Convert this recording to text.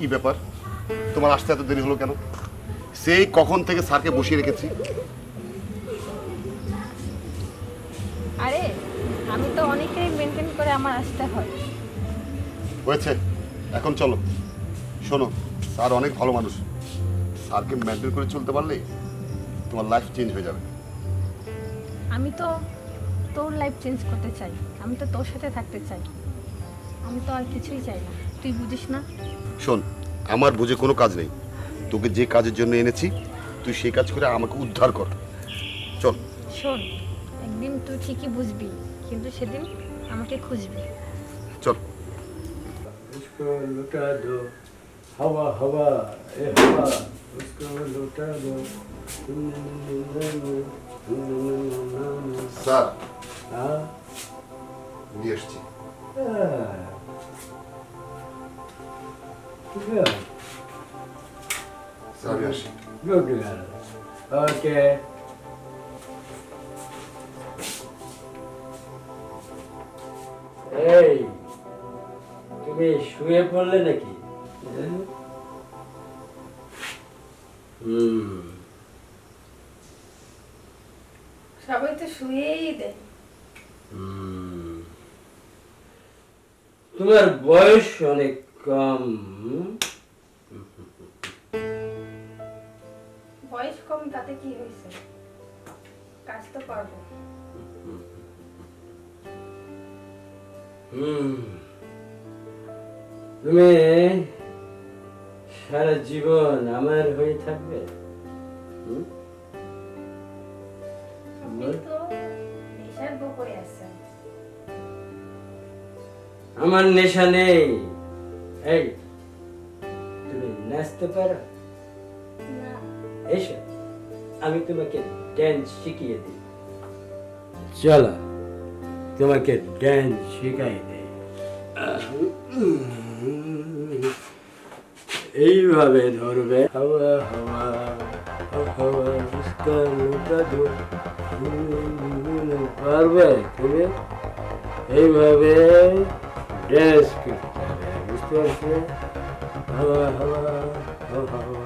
কি ব্যাপার, তোমার আসতে এত দেরি হলো কেন? সেই কখন থেকে স্যারকে বসিয়ে রেখেছি। আরে আমি তো অনেকেই মেনটেন করে আমার আসতে হয়। হয়েছে, এখন চলো। শোনো, স্যার অনেক ভালো মানুষ, স্যারকে মেনটেন করে চলতে পারলে তোমার লাইফ চেঞ্জ হয়ে যাবে। আমি তো তোর লাইফ চেঞ্জ করতে চাই, আমি তো তোর সাথে থাকতে চাই, আমি তো আর কিছুই চাই না, তুই বুঝিস না? শোন, আমার বুঝে কোনো কাজ নেই, তোকে যে কাজের জন্য এনেছি তুই সেই কাজ করে আমাকে উদ্ধার কর। চল। শোন, একদিন তুই ঠিকই বুঝবি, কিন্তু সেদিন আমাকে খুঁজবি। চল। उसको लुटा दो हवा हवा ए हवा उसको लुटा दो স্যার हाँ নিয়ে এসছি। স্যার আমি আসি। गुड गर्ल ओके এই তুমি শুয়ে পড়লে নাকি? সবাই তো শুয়েই দেয়। তোমার বয়স অনেক কম। বয়স কম তাতে কি হয়েছে, কাজ তো পারবো। তুমি সারা জীবন আমার হয়ে থাকবে। আপনি তো নেশার বকরে আছেন। আমার নেশা নেই। এই তুমি নাচতে পারো? না, এসো আমি তোমাকে ড্যান্স শিখিয়ে দিই। চলো তোমাকে ড্যান্স শিখাই দেই। এইভাবে ধরবে হাওয়া হাওয়া হাওয়া উস্কা লুটা দো। পারবে তুমি? এইভাবে ড্যান্স করতে হবে, বুঝতে পারছো? হাওয়া হাওয়া হাওয়া